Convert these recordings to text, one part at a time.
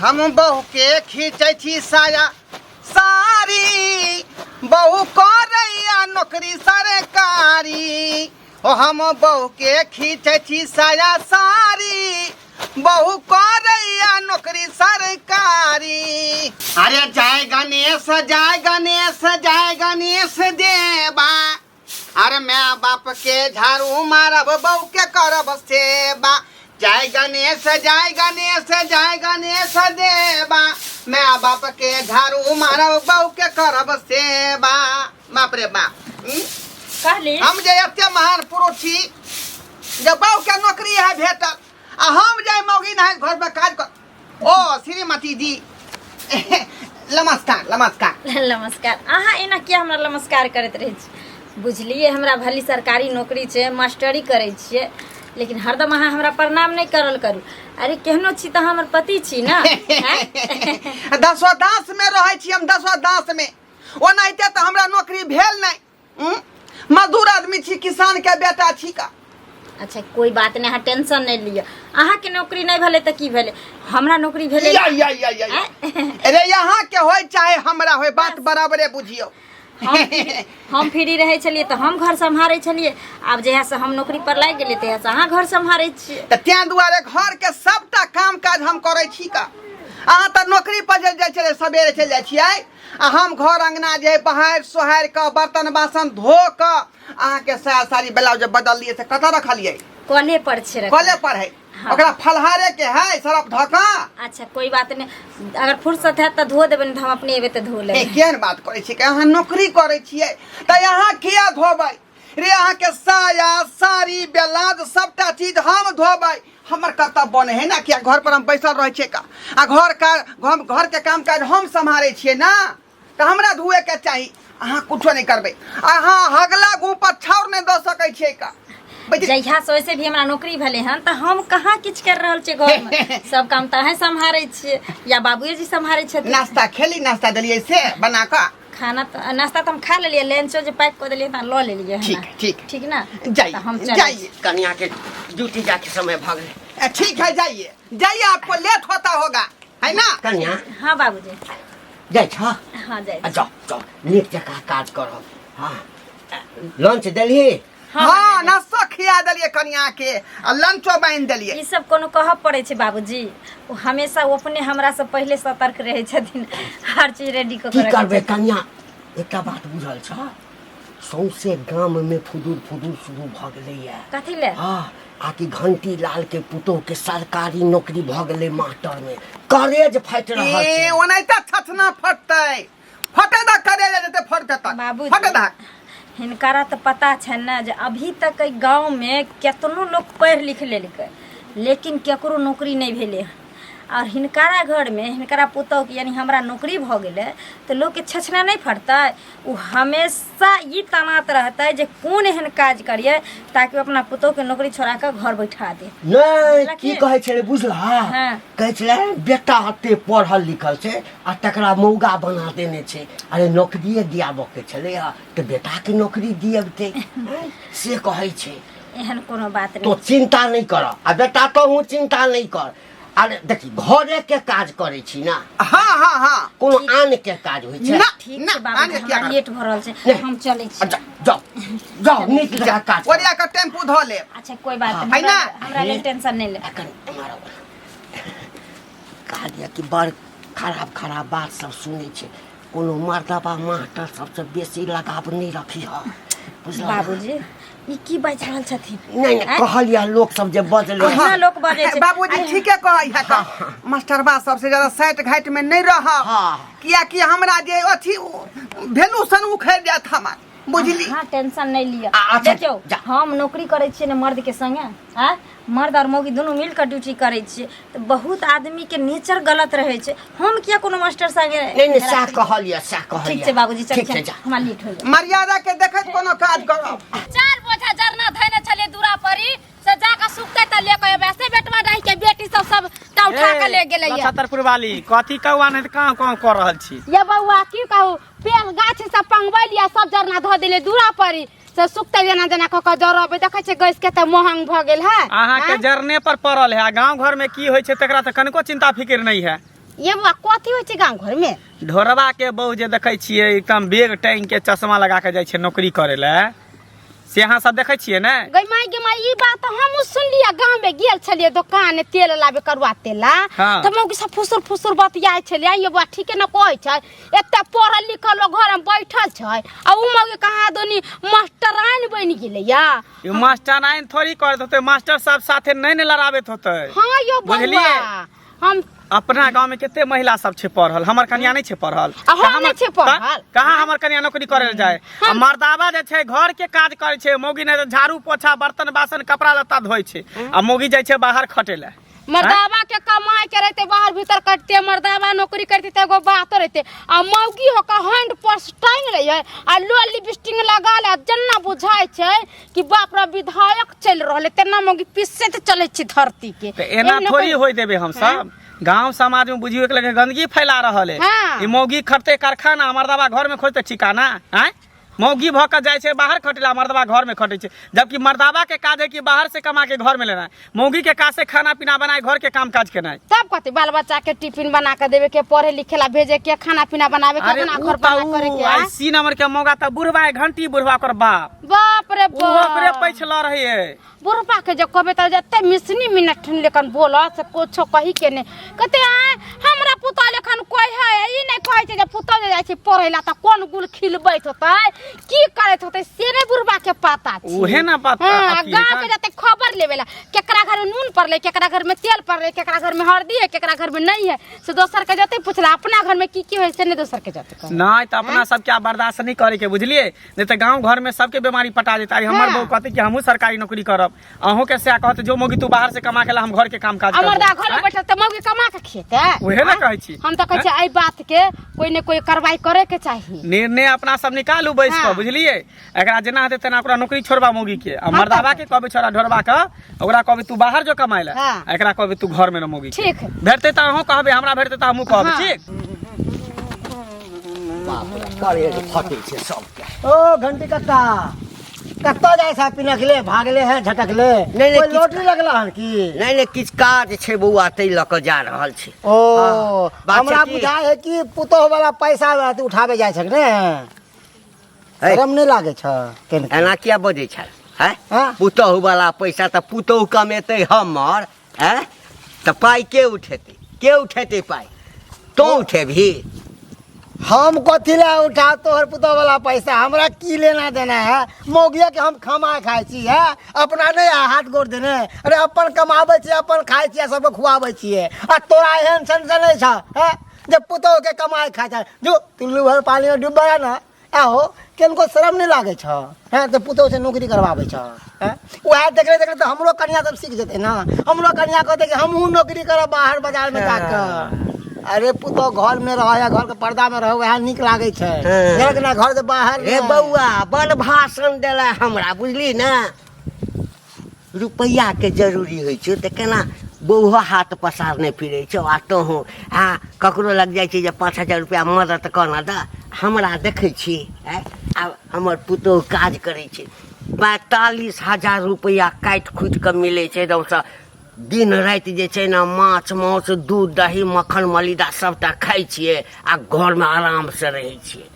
हम बहू के खींचे छी साया सारी, बहू करैया नौकरी सरकारी। ओ हम बहू के खींचे छी साया सारी, बहू करैया नौकरी सरकारी। अरे जय गणेश जय गणेश जय गणेश देवा। अरे मैं बाप के झाड़ू मारब बहू के करब सेवा। जय गणेश जय गणेश जय गणेश देवा। मैं बाप के झाड़ू मारब बहू के करब सेवा। बाप रे बाप। हम जे एते महान पुरुष छी जब बहू के नौकरी है भेटल आ हम जाय मौगी ना घर में काज कर। ओ श्रीमती जी नमस्कार नमस्कार नमस्कार। अहाँ एना किया हमरा नमस्कार करैत रहै छी? बुझलिए हमरा भली सरकारी नौकरी छै, मास्टरी करै छियै, लेकिन हरदम अहाँ हमरा प्रणाम नहीं करल करू। अरे केहनो छी तऽ हमर पति छी ना। दसो दास में रहे छी हम, दसो दास में ओनाहिते तऽ हमरा नौकरी भेल नहीं। मजदूर आदमी छी, किसान के बेटा छी का। अच्छा कोई बात नहीं, अहाँ टेंशन नहीं लियो। अहाँ के नौकरी नहीं भेले तऽ की भेले, हमरा नौकरी भेले। अरे यहाँ के होय चाहे हमरा होय, बात बराबरे बुझियो। हम फ्री रहे छलिए तो हम घर संभारे छलिए, आब जहिया से हम नौकरी पर लाग गेलिए तहिया से अहाँ घर संभारे छिए। त त्या दुआरे घर के सबटा काम काज हम करे छी का। अहाँ त नौकरी पर जाय छले सबेरे चल जाय छियै, आ हम घर अंगना जे बहार सोहार के बर्तन बासन धो के अहाँ के साया साड़ी ब्लाउज बदल लिए से कत रखलिए? कले पर छे, कले पर है। हाँ। ओकरा फलहारे के है सरफ धोका। अच्छा कोई बात नहीं, अगर फुर्सत है तो धो देबे, हम अपने एबे तो धो लेबे। केहन बात करे छी, अहाँ नौकरी करे छियै त यहाँ किया धोबै रे? अहाँ के साया साड़ी ब्लाउज सबटा चीज हम धोबै, हमर कर्तव्य बने है ना कि घर पर हम बैसल रहे छियै का, आ घर के काम काज हम संभाले छियै ना, त हमरा धुए के चाही। अहाँ कुछो नहीं करबै, अहाँ हगला गु पर छाउर नहीं द सकै छियै का। जहिया से वैसे भी हमरा नौकरी भेले हन त हम कहाँ किछ कर रहल छी घर में। सब काम त अहाँ संभारे छियै या बाबूजी जी संभारे छथिन। नाश्ता खेली, नाश्ता देलिए से बना का। खाना तो नाश्ता तो हम खा लेलिए, लंचो जो पैक कर देलिए त ल लेलिए। ठीक ना, जाइए हम जाइए, कन्या के ड्यूटी जाके समय भाग ले। ठीक है जाइए जाइए, आपको लेट होता होगा है ना कन्या? हाँ बाबूजी जाय छ। हाँ जाय जाओ जाओ नीक जकाँ काज करो। हाँ लंच देली? हाँ नाश्ता खिया देलिए कन्या के, लंचो बांध देलिए। ई सब कोनो कहब पड़े छै बाबूजी, वो हमेशा वो अपने हमरा से पहले सतर्क रहे छथिन, हर चीज रेडी क की करबे कन्या? एकटा बात बुझल छ, सौंसे गाम में फुदूर फुदूर शुरू भ गेलैया। कथी ले? हाँ आकि घंटी लाल के पुतोह के सरकारी नौकरी भ गेलै मास्टर में, करेज फाटि रहल छै। ओनाहिते छछना फटतै, फटे दा करेज जते फटतै त बाबूजी फटे दा। हिनकारा तो पता है ना जे अभी तक गांव में केतनो लोग पढ़ लिख लेलकै, लेकिन केकरो नौकरी नहीं भेले। और हिनकारा घर में हिनकारा पुतोह के यानी हमरा नौकरी भ गेले तो लोग के छछना नहीं फटतै। वो हमेशा ये तनात रहतै जे कौन एहन काज करिए ताकि अपना पुतोह के नौकरी छोड़ा के घर बैठा दे। नहीं की कहे छले बुझला? हाँ। कहे छले बेटा हते पढ़ल लिखल छै आ तकरा मौगा बना देने छै, अरे नौकरी दियाबो के छले तो बेटा के नौकरी दियबते से कहे छै। एहन कोनो बात तो नहीं, चिंता नहीं कर, आ बेटा तो हूँ चिंता नहीं कर। अरे देखी घरे के काज करे छी ना। हाँ हाँ हाँ कोनो आन के काज होय छै? ठीक ना, छै बाबू, आगे क्या हमरा कर- लेट भ रहल छै, हम चलै छी। जाओ जाओ नीक जगह काज कर। ओरिया के टेम्पू धो ले। अच्छा कोई बात हाँ, नहीं, है ना? हमरा ले टेंशन नहीं ले। एखन तुम्हारा कहा दिया कि बड़ खराब खराब बात सब सुनै छै, कोनो मर्दबा मास्टर सबसे बेसी लगाव नहीं रखी ह, बुझला? बाबूजी ई की बाजि रहल छथिन? नहीं नहीं कहलिया लोग सब जे बजले। हाँ, लोग बाजै छै। बाबूजी ठीके कहै है का। मास्टरबा सबसे ज्यादा साइट घाट में नहीं रह, हाँ। किया कि हमरा जे अथी भेलू सन उखड़ जात हमार, बुझली? हाँ टेंशन नहीं लिया। अच्छा, देखियो जा। हम नौकरी करे छियै ने मर्द के संगे, हाँ मर्द और मौगी दोनों मिल कर ड्यूटी करे छियै, तो बहुत आदमी के नेचर गलत रहे छै। हम किया कोनो मास्टर संगे? नहीं नहीं सह कहलिया सह कहलिया। ठीक छै बाबूजी, चल ठीक छै चल, जा। हमरा लेट हो गया। मर्यादा के देखत कोनो काज करो। 4 बोझा जरना धैने छले दूरा परी से जाके सुखते त लेके एबे से बेटवा रही के बेटी सब ता उठा के ले गेलै या। छतरपुर वाली कथी कौआ ने काम काम कर रहल छी? ये बउआ की कहू, पेड़ गाछ सब पंगबैलिया सब जरना ध देले दूरा परी से सुखते जना जना क के जरबे। देखे छै गैस के त महंग भ गेल है। अहाँ के जरने पर पड़ल है, गांव घर में की होय छै तकरा त कनको चिंता फिक्र नहीं है। ये बुआ कथी होइ छै गांव घर में? ढोरबा के बहू जे देखै छियै एकदम बेग टांग के चश्मा लगा के जाइ छै नौकरी करे ले, से अहाँ सब देखै छियै ने? गई माई ई बात तो हम सुनलिए, गांव में गेल छलिए दुकान तेल लाबे करुआ तेला, हाँ। त मौगी सब फुसुर बतियाइ छलिए। ये बुआ ठीके न कहै छै, एते पढ़ल लिखल लोग घर में बैठल छै आ उ मौगी कहाँ दोनी मास्टराइन बन गेलै या। ये मास्टराइन थोड़ी करत होते, मास्टर साहब साथे नहीं ने लड़ाबैत होते। हां यो बुझलिए? हम अपना गांव में कितने महिला सब छे पढ़ल, हमर कन्या नहीं छे पढ़ल। हम नहीं छे पढ़ल। कहाँ हमर कन्या नौकरी करे ले जाए? आ मर्दावा जे छे घर के काज करे छे, मौगी ने झाड़ू पोछा बर्तन बासन कपड़ा लत्ता धोए छे, आ मौगी जाय छे बाहर खटे ले। मर्दावा के कमाई के रहते बाहर भीतर करते, मर्दावा नौकरी करते तो एगो बात रहते, आ मौगी हो का हैंड पर्स टांग रही है आ लो लिपस्टिक लगा ले, जन्ना बुझाय छै कि बाप रे विधायक चल रहले, तेना मौगी पीछे से चले छी धरती के। तो एना थोड़ी होई देबे हम सब। गांव समाज में बुझियो एक लगे गंदगी फैला रहल है। हाँ। ई मौगी खटते कारखाना, मर्दावा घर में खोजते ठिकाना हैं? मौगी भक जाए छे बाहर खटेला, मर्दावा घर में खटे छे, जबकि मर्दावा के काज है कि बाहर से कमा के घर में लेना है, मौगी के काज से खाना पीना बनाए, घर के काम काज करना है। तब कथी बाल बच्चा के टिफिन बना के देवे के, पढ़े लिखे ला भेजे के, खाना पीना बनावे के, अपना घर बना करे के। ऐसी नंबर के मौगा त बुढ़वा है, घंटी बुढ़वा कर बाप बाप रे ओकरे बाप, पैछला रही है। बुढ़पा के जब कहबे त जते मिसनी मिनट लेकिन बोला से कुछो कही के ने कहते आए हमरा पुता लेखन कोई है, ई नहीं कहै छै जे पुता जे जाय छै पढ़ै ला त कोन गुल खिलबैत होतै, की करैत होतै, से ने बुढ़बा के पता छै। उहे ना पता। हां, गांव के जते खबर लेवेला, केकरा घर में नून पड़ले, केकरा घर में तेल पड़ले, केकरा घर में हल्दी है, केकरा घर में नहीं है, से दोसर के जते पूछला, अपना घर में की होय से ने दोसर के जते कह। नहीं तो अपना सब क्या बर्दाश्त नहीं करे के, बुझलिए? नहीं तो गांव घर में सबके बीमारी पटा देता है। हमर बहू कहते कि हमहू सरकारी नौकरी करब, अहू के से कहते जो मौगी तू बाहर से कमा के ला, हम घर के काम काज करब। मर्दा घर में बैठल त मौगी कमा के खिएते, उहे ना कहै छी। हम त कहै छी आई बात के कोई ने कोई कार्रवाई करे के चाहिए। निर्णय अपना सब निकालू बैस के, बुझलिए? एकरा जेना हेते तेना ओकरा नौकरी छोड़बा मौगी के, आ मर्दावा के कहबे छोड़ा ढोरबा के, ओकरा कहबे तू बाहर जो कमाए ला, एकरा कहबे तू घर में न मौगी के। ठीक है। भेटते त अहू कहबे, हमरा भेटते त हमहू कहबे। ठीक। बाप रे करे फटे छे सब के। ओ घंटी कक्का कत्तो जाय छा पिनक ले, भागले है झटकले? नहीं, कोई किछ लॉटरी लगला हन की? नहीं किछ काज छे बउआ, तै ल के जा रहल छे। ओ बात हमरा छै कि- बुझाय है कि पुतोह वाला पैसा उठावे जाय छक ने, शरम नहीं लागे छ? एना किया बजे छल है? हाँ? पुतोह वाला पैसा त पुतोह कमेते हमर है, त पाई के उठेते पाई? तो उठेबही? हम कथी ला उठा तोहर पुतोह वाला पैसा? हमरा की लेना देना है? मौगिया के हम खमा खाय छी है, अपना नहीं हाथ गोड़ देने। अरे अपन कमाबै छी, अपन खाय छी, सबके खुआबै छिए, आ तोरा एहन संसन नहीं छ है जे पुतोह के कमाई खाय छ? जो तुल्लू भर पानी में डूब गया ना, आहो किनको शरम नहीं लागे छ है? तो पुतोह से नौकरी करवावे छ है? वह देखले तो हमरो कन्या सब सीख जेते ना, हमरो कन्या कहते कि हमहू नौकरी करब बाहर बाजार में जाकर। अरे पुतो घर में रह या घर के पर्दा में रह, वह निक लागे छै, ना घर से बाहर। रे बउआ बड़ भाषण देला हमरा, बुझली ना? रुपया के जरूरी होइ छै त केना बउहो हाथ पसारने फिरे छौ, आ तोहू आ ककरो लग जाइ छै जे 5,000 रुपया मदद करना द। हमरा देखै छी आ हमर पुतोह काज करै छै, 45,000 रुपया काटि खुटि के मिलै छै एकदमसँ। दिन राति जे छै ना माछ माउस दूध दही मक्खन मलिदा सबटा खाइ छियै आ घर में आराम से रहै छियै।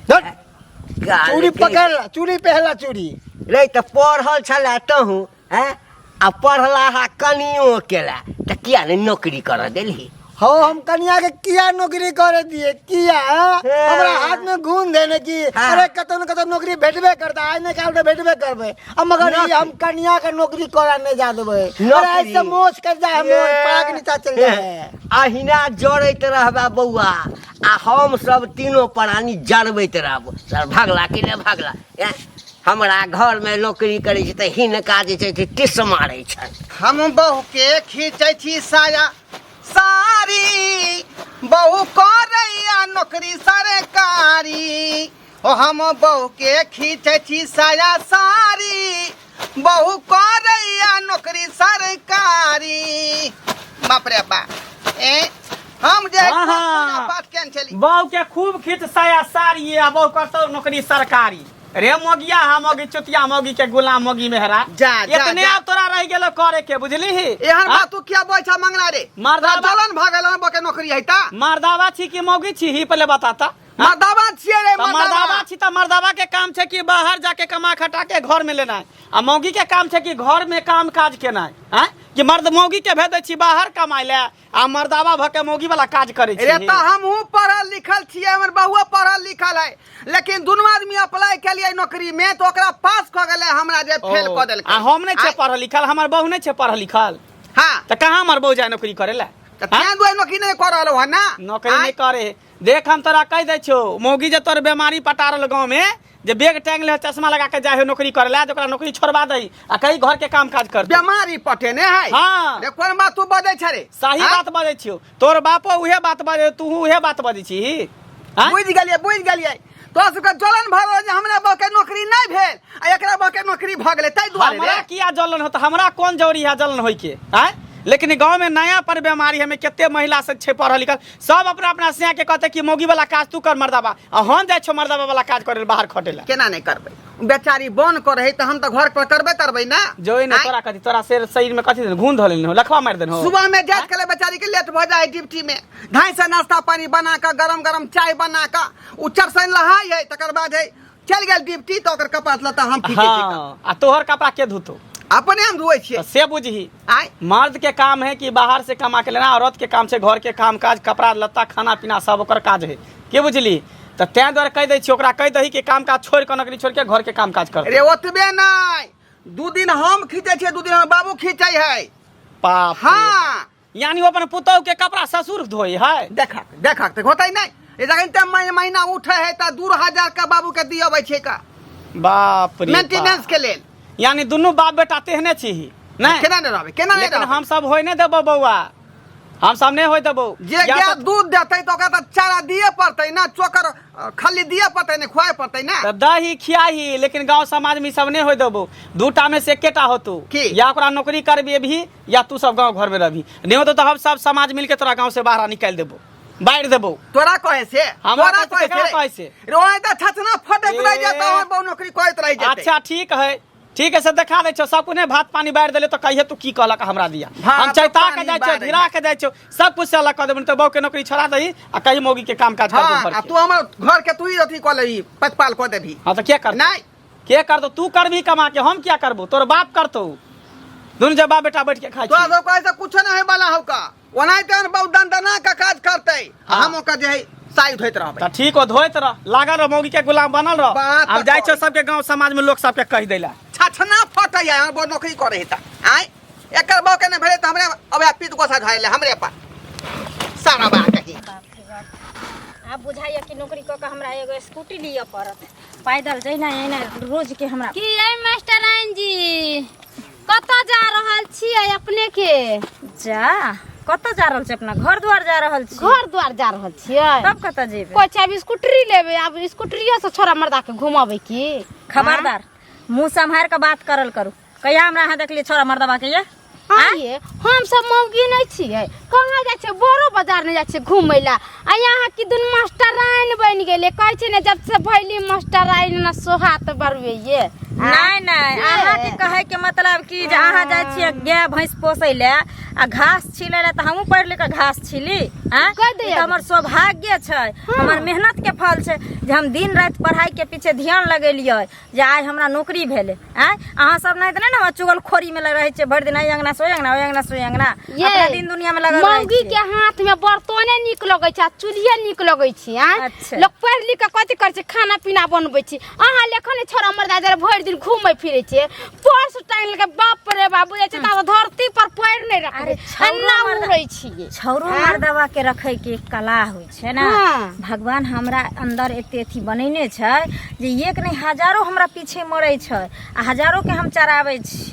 चूड़ी पकड़, चूड़ी पहला चूड़ी रे त पढ़ल छले तहू है, आ पढ़ला हा कनियो केला, त किया ने नौकरी कर देलही? हो हम कन्या के किया नौकरी करे दिए? किया हमरा हाथ में घून देने की? अरे कतौ न कतौ नौकरी भेटबे करता, आज नहीं काल भेटबे करबे, अब मगर ये हम कन्या के नौकरी करा नहीं जा देबे। अरे ऐसे मोच कर जाए, मोच पाग नीचा चल जाए, अहिना जड़ैत रहबा बउआ, आ हम सब तीनों प्राणी जड़बैत रहब। सर भागला कि नहीं भागला? हमरा घर में नौकरी करे छै त हिनका जे छै टिस मारै छै। हम बहू के खींचे छी साया सारी, बहू करैया नौकरी सरकारी। ओ हम बहू के खींचे छी साया सारी, बहू करैया नौकरी सरकारी। बाप रे बा, हम जे बात केन छली बहू के खूब खींच साया सारी, आ बहू करतो नौकरी सरकारी। रे मोगिया, हा मोगी चुतिया, मोगी के गुलाम, मोगी मेहरा, जा, इतने जा, अब तोरा रह गेलो करे के बुझली ही एहन बात तू क्या बोल छ मंगला रे मर्दावा जलन भागल बके नौकरी है ता मर्दावा छी कि मौगी छी ही पहले बताता मर्दावा छिए रे मर्दावा छी त मर्दावा के काम छै कि बाहर जाके कमा खटा के घर में लेना है आ मौगी के काम छै कि घर में काम काज केना है कि मर्द मौगी के भेज दै छी बाहर कमाई ले आ मर्दावा भके मौगी वाला काज करे छी रे त हमहू पढ़ल लिखल छिए हमर बहुआ पढ़ल लिखल है लेकिन दोनों आदमी अप्लाई के लिए नौकरी में तो ओकरा पास क गेले हमरा जे फेल क देलकै आ हम नै छै पढ़ल लिखल हमर बहू नै छै पढ़ल लिखल हां त कहां हमर बहू जाय नौकरी करे ला त तैं दुआरे नौकरी नै कर रहलो है ना नौकरी नहीं करे देख हम तोरा कह दे छो मौगी जे तोर बीमारी पटारल गाँव में जे बेग टांग ले चश्मा लगा के जाए नौकरी करे ला ओकरा नौकरी छोड़वा दई आ कई घर के काम काज कर बीमारी पटेने है हाँ रे कोन बात तू बजै छ रे सही बात बजै छियो तोर बापो उहे बात बजे तू उहे बात बजै छी बुझ गेलियै तो सबके जलन भरल जे हमरा बके नौकरी नहीं भेल आ एकरा बके नौकरी भ गेलै तै दुआरे हमरा किया जलन होत हमरा कौन जरूरी है जलन होय के लेकिन गांव में नया पर बीमारी हमें केते महिला से छे पढ़ल लिखल सब अपना अपना से के कहते कि मौगी वाला काज तू कर मर्दाबा आ हम जाय छो मर्दाबा वाला काज करे बाहर खटेला केना नहीं करबै बेचारी बन करे त हम त घर पर करबे करबै ना जोई ने तोरा कथि तोरा शरीर में कथि घून धलेन हो लखवा मार देन हो सुबह में जात के बेचारी के लेट भ जाए ड्यूटी में ढाई से नाश्ता पानी बना के गरम गरम चाय बना के उचर से नहाय है तकर बाद है चल गेल ड्यूटी तो ओकर कपड़ा लता हम फीके आ तोहर कपड़ा के धुतो अपने हम धोए छिए से बुझही आय मर्द के काम है कि बाहर से कमा के लेना औरत के काम से घर के काम काज कपड़ा लत्ता खाना पीना सब ओकर काज है के बुझली त तै द्वारा कह दै छी ओकरा कह दही कि काम काज छोड़ के नौकरी छोड़ के घर के काम काज कर रे ओतबे नहीं 2 दिन हम खींचे छिए 2 दिन हमर बाबू खींचै है पाप हां यानी वो अपन पुतौ के कपड़ा ससुर धोई है देखा त होतै नहीं ए जगन त महीना उठे है त 2000 का बाबू के दियबै छै का बाप रे मेंटेनेंस के लेल यानी दोनों बाप बेटा तेहने छी नहीं केना न रहबै केना नहीं लेकिन हम सब होय नहीं देबो बौआ हम सब नहीं होय देबो जे गाय दूध देतै तो ओकरा त चारा दिए पड़तै ना चोकर खली दिए पड़तै ने खुआए पड़तै ना त दही खियाही लेकिन गांव समाज में सब नहीं होय देबो दूटा में से एकेटा होतो या ओकरा नौकरी करबे भी या तू सब गांव घर में रहबी नहीं होतो तो हम सब समाज मिलके तोरा गांव से बाहर निकाल देबो बाहर देबो तोरा कहे से हमरा कहे से रोए त छछना फटत रह जाता और बहु नौकरी करत रह जाते अच्छा ठीक है से देखा दे छो सब ने भात पानी बार देले तो कहिए तू की कहलक हमरा दिया हम चैता के जाय छो धीरा के जाय छो सब कुछ से अलग कर देबन तो बहु के नौकरी छोड़ा दही आ कहीं मौगी के काम काज कर दे हां तू हमर घर के तू ही अथी क लेही पचपाल क देबी हां तो क्या कर नहीं के कर दो तू करबी कमा के हम क्या करबो तोर बाप करतो दुनु जब बाप बेटा बैठ के खाइ तो सब कहे से कुछ नहीं वाला होका ओनाइ त बहुत दंदना का काज करतै हम ओका जे साइड होइत रहबै त ठीक हो धोइत रह लागल रह मौगी के गुलाम बनल रह हम जाय छो सबके गांव समाज में लोग सबके कह देला छछना फटै है हम बहुत नौकरी करे है त आय एकर बाप के ने भेले त हमरे अब पीत गोसा धइले हमरे पर सारा बा कही आप बुझाइए कि नौकरी क के हमरा एगो स्कूटी लिया पड़त पैदल जइना एना रोज के हमरा की ए मास्टराइन जी कत जा रहल छियै अपने के जा कत जा रहल छी अपना घर द्वार जा रहल छी घर द्वार जा रहल छियै तब कत जेबे कोइ अब स्कूटरी लेबे अब स्कूटरिया से छोरा मर्दा के घुमाबे की खबरदार मुंह संभार के बात करल करू कहिया हमरा हां देखलिए छोरा मर्दबा के ये आइए हम सब मौगी नहीं छियै कहाँ जाय छै बड़ो बाजार नहीं जाय छै घुमै ला आ यहाँ की दुन मास्टराइन बन गेले कहै छै ने जब से भइली मास्टराइन न सोहात बरवे ये नहीं अहाँ के कहे के मतलब कि जे अहाँ जाय छियै गाय भैंस पोसै ले आ घास छिलै ले त हमहू पढ़ लिख के घास छिली हमर सौभाग्य छै हमर मेहनत के फल छै जे हम दिन रात पढ़ाई के पीछे ध्यान लगेलियै जे आइ हमरा नौकरी भेले अहाँ सब नहीं त ना चुगल खोरी में रहे छै भर दिन अंगना सोई अंगना अपना दिन दुनिया में लगल मौगी के हाथ में बर्तने निक लगै छै चूल्हे निक लगै छै अच्छा। लोग पढ़ लिख के कथि कर छै खाना पीना बनबै छै अहाँ लेखन छोरा मर्दा जरा भर दिन घूमै फिरै छै पर्स टांग के बाप रे बाप बुझै छै त धरती पर पैर नहीं रखै अन्ना उड़ै छियै छौरो मर्दवा के रखे के कला होय छै ना भगवान हमरा अंदर एते अथी बनेने छै जे एक नहीं हजारों हमरा पीछे मरै छै आ हजारों के हम चराबै छी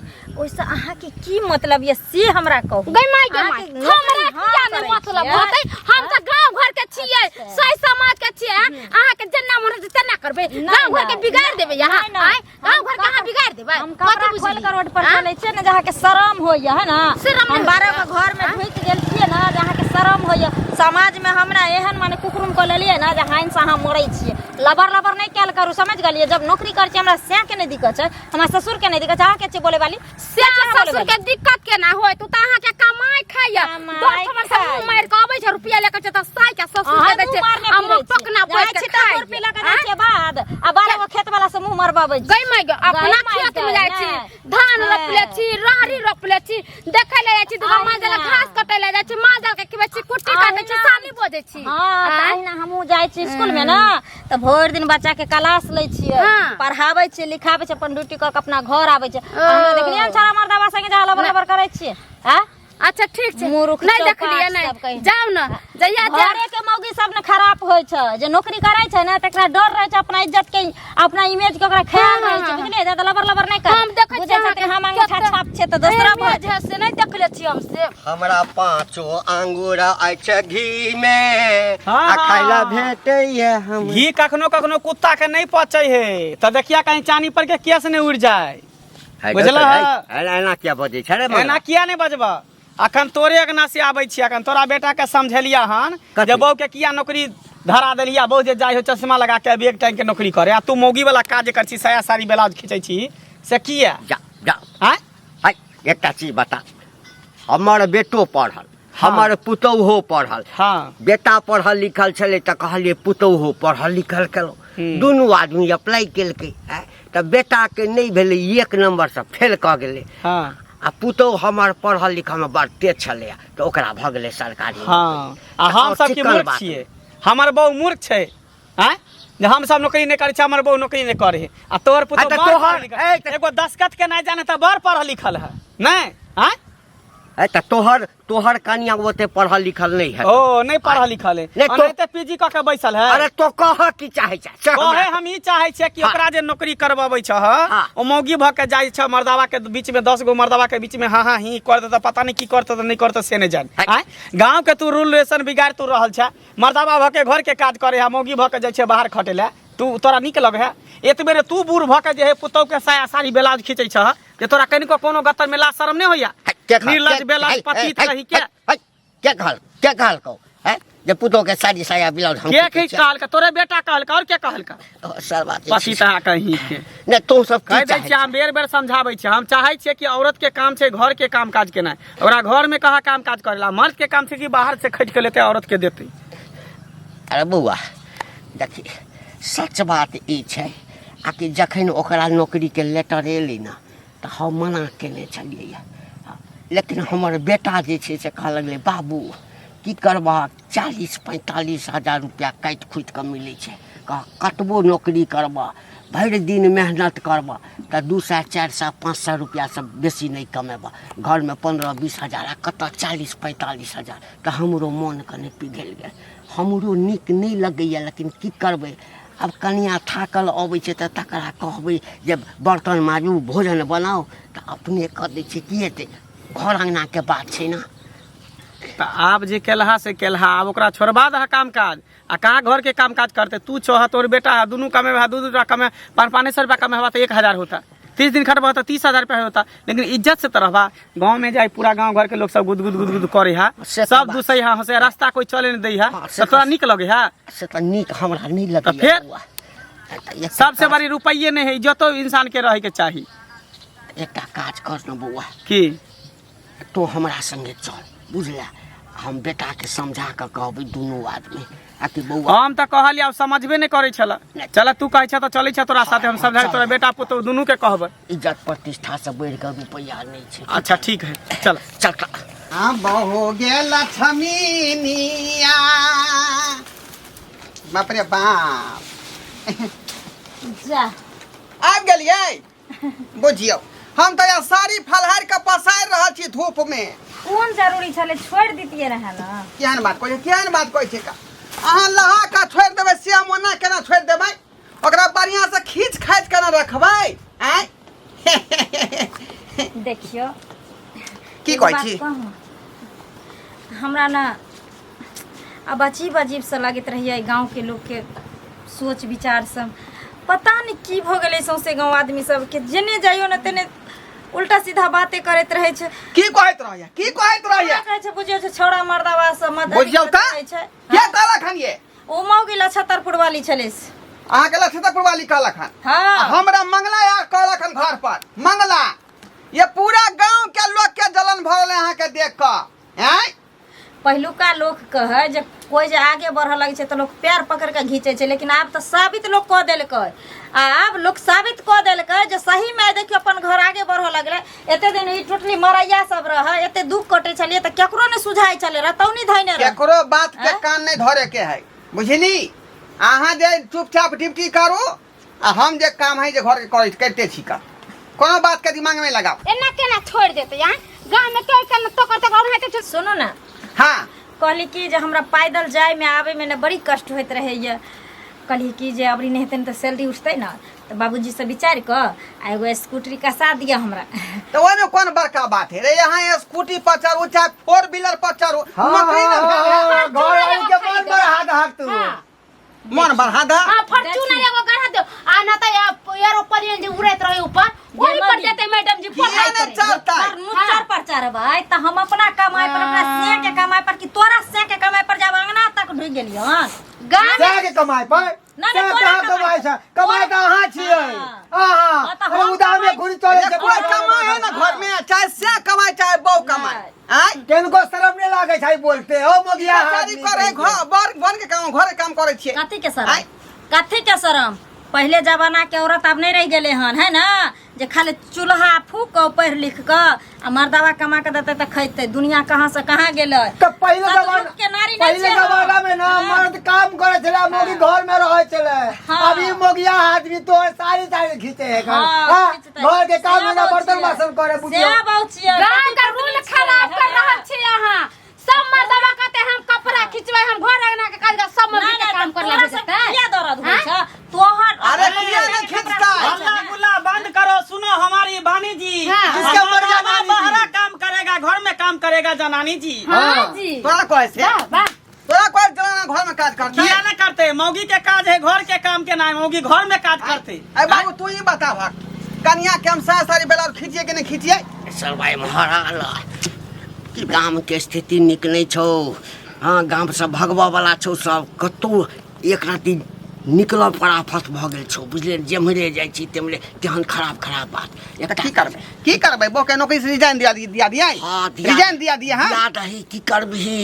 ओइसे अहाँ के की मतलब ये से हमरा कहू गई माय हमरा किया ने मतलब होतै हम त गांव घर के छियै सही समाज के छियै अहाँ के जन्ना मन तना करबै गांव घर के बिगाड़ देबै यहां आय गांव घर के अहाँ बिगाड़ देबै हम कपड़ा खोल के रोड पर चलै छै ने जहाँ के शरम होय है ना हम 12 के घर में ढुक गेल छियै ना जहाँ के शरम होय समाज में हमरा एहन माने कुकुरुम बोललिए ना जे हाइन से हम मरै छियै लबर लबर नहीं कैल करू समझ गलिए जब नौकरी कर हमरा से के नहीं दिक्कत है हमरा ससुर के नहीं दिक्कत है के बोले वाली से ससुर के दिक्कत के ना होय तू त अहाँ के कमाई खाइया दस हमर से मुंह मार के आबै छै रुपया लेके छै त साई के ससुर के दै छै हम पकना बैठ के खाइ रुपया लेके दै छै बाद आ 12 गो खेत वाला से मुंह मरबाबै छै गई माय अपना खेत में जाय छी धान रोपले छी राहरी रोपले छी देखै ले जाय छी दुगो माजल घास कटै ले जाय छी माजल के किबे छी कुट्टी काटै छी सानी बोजै छी हां तहिना हमहू जाय छी स्कूल में ना त भोर दिन बच्चा के क्लास लै छियै पढ़ाबै छियै लिखाबै छियै अपन ड्यूटी क के अपना घर आबै छै हमरा देखलियै सारा मर्दावा संगे जा लबर लबर करै छियै हां अच्छा ठीक छै नहीं देखलिए नहीं जाओ ना जइया घरे के मौगी सब ने खराब होय छै जे नौकरी करै छै ना तकरा डर रहै छै अपना इज्जत के अपना इमेज के ओकरा ख्याल रहै छै बुझलिए ज्यादा लबर लबर नहीं कर हम देखै बुझै छै हम अंगूठा छाप छै त दूसरा भज से नहीं देखले छी हम से हमरा 5 अंगूर अछि घी में हाँ, आ खाइला हाँ। भेटैया हम घी कखनो कखनो कुत्ता के नहीं पचै है त देखिया कहीं चानी पर के केस नहीं उड़ जाए बुझला एना क्या बजै छै रे एना किया नहीं बजबा अखन तोरे अंगना से आबै छी अखन तोरा बेटा के समझलिया हन कथी? जे बहू के किया नौकरी धरा देलिया बहू जे जाय हो चश्मा लगा के बेग टाइम के नौकरी करे आ तू मौगी वाला काज कर छी साया साड़ी ब्लाउज खींचै छी से किया जा जा हैं हाय एकटा चीज बता हमर बेटो पढ़ल हमर पुतौहो पढ़ल हां बेटा पढ़ल लिखल छलै त कहलिए पुतौहो पढ़ल लिखल केलो दुनू आदमी अप्लाई केलकै त बेटा के नहीं भेलै 1 नंबर से फेल क गेलै हां आ पुतौह हमर पढ़ल लिखल में बड़ तेज छलै त ओकरा भ गेलै सरकारी हां आ हम सब के मूर्ख छियै हमर बहू मूर्ख छै हैं जे हम सब नौकरी नहीं करे छी हमर बहू नौकरी नहीं करे आ तोहर पुतो एगो दस्खत के नहीं जाने त बड़ पढ़ल लिखल है नहीं हैं त तोहर कनिया ओते पढ़ल लिखल नहीं है ओ नहीं पढ़ल लिखल है नहीं तो- नहीं त पीजी क के बैसल है अरे तो कह की चाहे छै कहे हम ई चाहे छियै कि ओकरा जे नौकरी करबाबै छ हाँ। ओ मौगी भ के जाइ छ मर्दावा के बीच में 10 गो मर्दावा के बीच में हां हां ही कर दे पता नहीं की करत नहीं करत से नहीं जान हैं गांव के तू रूल रेशन बिगाड़ तू रहल छ मर्दावा भ के घर के काज करे है मौगी भ के जाइ छ बाहर खटे ले तू तोरा निक लगे है एतबेरे तू बूढ़ भ के जे है पुतौ के साया साड़ी ब्लाउज खींचै छ जे तोरा कनिको कोनो गतर में लाज शरम नहीं होया निर्लज ब्लाउज पतित रही के क्या कहल को है जे पुतो के साड़ी साया ब्लाउज हम के कहल का तोरे बेटा कहल का और के कहल का सर बात पतिता कहीं के नहीं तू सब कह दै छियै हम बेर बेर समझाबै छियै हम चाहै छियै कि औरत के काम छै घर के काम काज केनाइ ओकरा घर में कहाँ काम काज करेला मर्द के काम छै कि बाहर से खरीद के लेते औरत के देते अरे बउआ देखी सच बात ई छै आ कि जखन ओकरा नौकरी के लेटर एलै ना तऽ हम मना केने छलियै लेकिन हमर बेटा जे छै से कहऽ लगलै बाबू की करबह 40-45 हजार रुपया काटि खुटि कऽ मिलै छै कतबो नौकरी करबह भरि दिन मेहनत करबह तऽ 200-400-500 रुपया से बेसी नहीं कमेबह घर में 15-20 हजार आ कतऽ 40-45 हजार तऽ हमरो मन कने पिघल गेल हमरो नीक नहीं लगैया लेकिन की करबै अब कनिया थाकल अबै छै तऽ तकरा कहबै जे बर्तन माजू भोजन बनाओ तऽ अपने कऽ दै छै की हेतै घर अंगना के बात छै ना तऽ आब जे केलहा से केलहा आब ओकरा छोड़बा दह काम काज आ कहाँ घर के काम काज करते तू छोह तोर बेटा है दुनू कमे 2-2 रुपया कमे 500 रुपया कमे तो 1000 होता 30 दिन खटबा तो 30,000 रुपया होता लेकिन इज्जत से तरहबा गाँव में जाए पूरा गाँव घर के लोग सब गुद करे है सब दूसरे है हंसे रास्ता कोई चले नहीं दै है तो तोरा निक लगे है से तऽ नीक हमरा नहीं लगैया फिर सबसे बड़ी रुपये नहीं है इज्जतो इंसान के रहे के चाहिए एकटा काज कर न बउआ की तो हमरा संगे चल बुझला हम बेटा के समझा के कहबै दुनू आदमी आ कि बउआ हम तो कहलिए अब समझबे नहीं करे छला चल तू कहे छ तो चले छ तोरा साथे हम समझा तोरा बेटा पुतो दुनू के कहबै इज्जत प्रतिष्ठा से बढ़ के रुपया नहीं छै अच्छा ठीक है चल चल बहु गेल छमीनिया बाप रे बाप जा आबि गेलियै बुझियौ हम तो यहाँ साड़ी फलहार के पसारि रहल छी धूप में कौन जरूरी छले छोड़ दितिए रहे ना केहन बात कहै छै का अहाँ लहा का छोड़ि देबै से मोना केना छोड़ि देबै ओकरा बढ़िया से खींच खाच केना रखबै आय देखियो की एगो कहै बात छी कहूं? हमरा ना अब अजीब अजीब से लगत रहिए गांव के लोग के सोच विचार सब पता नहीं की भ गेलै सौंसे गांव आदमी सब के जेने जाइयो ना तेने उल्टा सीधा बातें करैत रहे छै की कहैत रहैया कहै छै बुझियो छै छौड़ा मर्दावा सब मत बुझियौ त के कहलक हन ये ओ लछतरपुर वाली छलिस। अहाँ के लछतरपुर वाली कहलक हन। हाँ हमरा मंगला यार कहलक हन घर पर मंगला। ये पूरा गांव के लोग के जलन भरल है अहाँ के देख कर। हैं पहलुका लोग कहे जब कोई जे आगे बढ़ लगे छै तो लोग पैर पकड़ के घींचे छै, लेकिन आब तो साबित लोग कह देलकै। आब लोग साबित कह देलकै जे सही में देखियो अपन घर आगे बढ़ लगले। एते दिन ई टोटली मरैया सब रहे, एते दुख कटे छलिए त केकरो ने सुझाई चले रहतौनी धैने रह। केकरो बात के कान नहीं धरे के है, बुझली। अहाँ जे चुपचाप ड्यूटी करू आ हम जे काम है जे घर के करते छी का, कोनो बात के दिमाग में लगाओ। एना केना छोड़ देते यार, गांव में कोई केना तो करते गांव है। सुनो ना, हाँ कहली कि जे हमरा पैदल जाए में आवे में ने बड़ी कष्ट होइत रहे ये। कहली कि जे अबरी नहीं हेतै तो सैलरी उठतै ना, तो बाबूजी से विचार क आ एगो स्कूटरी कसा दिया हमरा। तो ओमे कौन बड़का बात है रे। यहाँ स्कूटी पर चढ़ू चाहे 4 व्हीलर पर चढ़ू, नौकरी ना घर वाली के मन बड़ा हाथ हाथ तू मन बढ़ा दा। हां फॉर्च्यूनर एगो गढ़ा दो आ ना त एरोप्लेन जे उड़ैत रहे ऊपर वही पर जेते मैडम जी किया न चढ़ता है? नुचर पर चढ़बै त हम अपना कमाई पर, अपना से के कमाई पर कि तोरा से के कमाई पर जाब अंगना तक ढुक गेलियो। गांव से के कमाई पर ना, से तोरा कहाँ कमाई छ, कमाई त अहाँ छियै। हाँ, तो हम उदार में घुरी चले ये कोई कमाए है ना घर में, चाहे से कमाए चाहे बहु कमाए। आय केनको शरम नहीं लागे छै बोलते हो मोगिया शादी करे घर बन के काम घरे काम करे छियै। कथी के शरम, कथी के शरम। पहले जमाना के औरत अब नहीं रह गेले हन, है ना, जे खाली चूल्हा फूक के पढ़ लिख के आ मर्दावा कमा के देते त खैते। दुनिया कहाँ से कहाँ गेले। तो पहले सतयुग के नारी नहीं पहले छै। जमाना में ना मर्द काम करे छले, मोगी घर में रहे छले। हाँ। अभी मोगिया आदमी तो सारी सारी खींचे है हाँ, खींचते। घर के काम में से बर्तन बहुत बासन करे से बुझियो। बहुत छियै। गांव का रूल खराब कर रहल छी अहाँ। सब मर्दवा कहते हम कपड़ा खिंचबै, हम घर अंगना के काज सब मर्द के काम कर लागे जेते। किया दर्द होइ छै तोहर। अरे किया नहीं खींचता है? हल्ला गुल्ला बंद करो। सुनो हमारी बानी जी, किसका हमारा मर्द माँ बानी बाहरा जी? काम करेगा, घर में काम करेगा जनानी जी। हां जी तोरा कहे से वाह वाह। तोरा कोई जनाना घर में काज करता किया है? न करते? मौगी के काज है घर के काम के नाम, मौगी घर में काज करते। अरे बाबू तू ही बता भाग, कन्या के हम सारी ब्लाउज खींचिए कि नहीं खींचिए? सर भाई महाराज कि गाम के स्थिति निक नहीं छौ। हाँ गाम से भगवा वाला छौ, सब कतौ एक राति निकल फटाफट भ गेल छौ, बुझले। जेम्हरे जाइ छी तेम्हरे तेहन खराब खराब बात। तो की करबै बो के नौकरी से रिजाइन दिया दिया हाँ रिजाइन दिया हाँ। याद रही की करबही,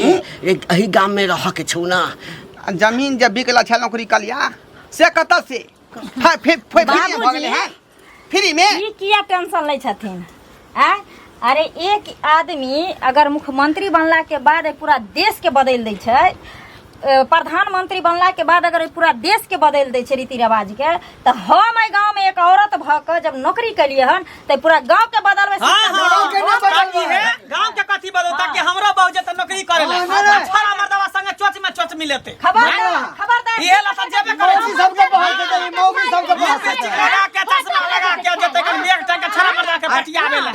एही गाम में रह के छौ ना। जमीन जब बिकला छल नौकरी कलिया से कत से फ्री में भ गेलै हैं, फ्री में। ई किया टेंशन लै छथिन आ? अरे एक आदमी अगर मुख्यमंत्री बनला के बाद पूरा देश के बदल दै छै, प्रधानमंत्री बनला के बाद अगर पूरा देश के बदल दै छै रीति रिवाज के, तो हम एहि गांव में एक औरत भ के जब नौकरी कलिए हन तो पूरा गांव के बदलवे। गाँव के कथी बदल ताकि हमरो बहु जत नौकरी करे ले छोरा मर्दवा संगे चोच में चोच मिलेते। खबरदार ये लता जेबे करे मौगी सबके बहाल के देबी, मौगी सबके बहाल के देबी। लगा के चश्मा लगा के जते कर मेक टंग के छोरा मर्दवा के पटियावे ले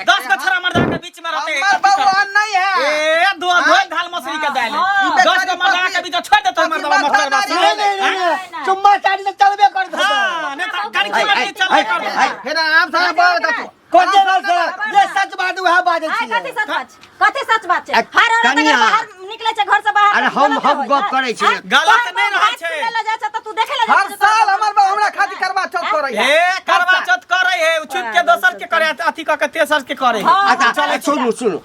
10 के छोरा मर्दवा के बीच में रहते। हमर बउआ नहीं है ए दो धाल मछली के दाल 10 के मर्दवा के बीच छोड़ देतो मर्दवा मछली बस। नहीं चुम्मा चाटी से चलबे कर दो। हां नहीं तो करी चल चल कर। फिर आप सारा बात दो कोजे रल से ये सच बात वह बाजे छी। कथी सच बात छै? हर औरत अगर बाहर निकले छै घर से बाहर, अरे हम गप करे छी। गलत नहीं रहै छै। ले जाय छै त तू देखे ले हर साल हमर बउआ हमरा खातिर करवा चौथ करे है। ए करवा चौथ करे है, छुप के दोसर के करे अथी क के तेसर के करे है। अच्छा चल सुनु सुनु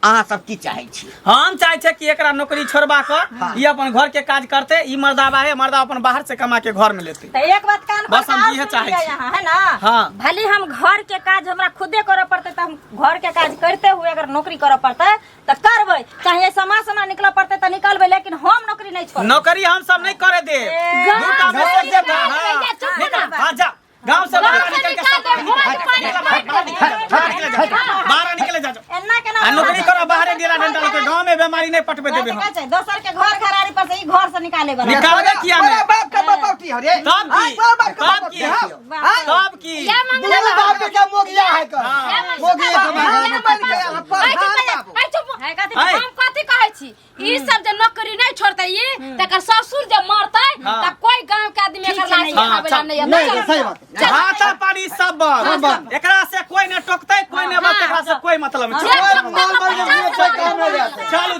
अहाँ सब की चाहे छी? हम चाहे छे कि एकरा नौकरी छोड़बा के ई अपन घर के काज करते। ई मर्दावा है, मर्दा अपन बाहर से कमा के घर में लेते। तो एक बात कान बस हम इहे चाहे छी। यहाँ है ना, हाँ। भले हम घर के काज हमरा खुदे करे पड़ते तो हम घर के काज करते हुए अगर नौकरी करे पड़ते तो करबै, चाहे समाज से निकल पड़ते तो निकलबै, लेकिन हम नौकरी नहीं छोड़। नौकरी हम सब नहीं करे दे। दूटा में से दे हां जा गांव से बाहर निकल के सब बाहर निकले जा। एन्ना केना नौकरी करो बाहर गेला डंडा के गांव में बीमारी नहीं पटबे देबे हम। दोसर के घर घरारी पर से ई घर से निकाले बना निकालबे किया मेरा नहीं? बाप का बपौती हो रे। तब की तोरा बाप का तब बपौती की है। तब की या मेरे बाप के क्या मोगिया है कर। मोगी के बाप में बन गया पर हां बाबू। है कथी है। हम कथी कहै छी ई सब जे नौकरी नहीं छोड़तै ई तकर ससुर जे मरतै हाँ। त कोई गांव के आदमी एकर लाश हाँ, खावे ला नहीं नहीं आता सही बात हाथा पानी सब बंद एकरा से कोई न टोकतै कोई न बात एकरा से कोई मतलब नहीं चलू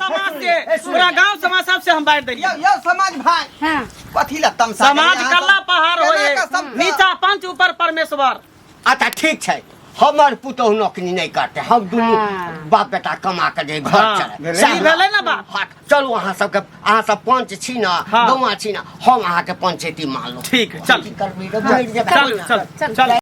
समाज से पूरा गांव समाज सबसे हम बांट देलिए यो समाज भाई हां कथी ला तमसा समाज कल्ला पहाड़ होए केना का सब- नीचा पंच ऊपर परमेश्वर अच्छा ठीक छै हमर पुतहु नौकरी नहीं करते हम दुनू बाप बेटा कमा के जे घर हाँ, चले भेलै- भेलै ना बात। हाँ, चलू अहाँ सब पंच छी ना हाँ। गौवा छी ना हम अहाँ के पंचायती मान लो ठीक है, चल की करबै रे, बैठ जेबै। चल चल चल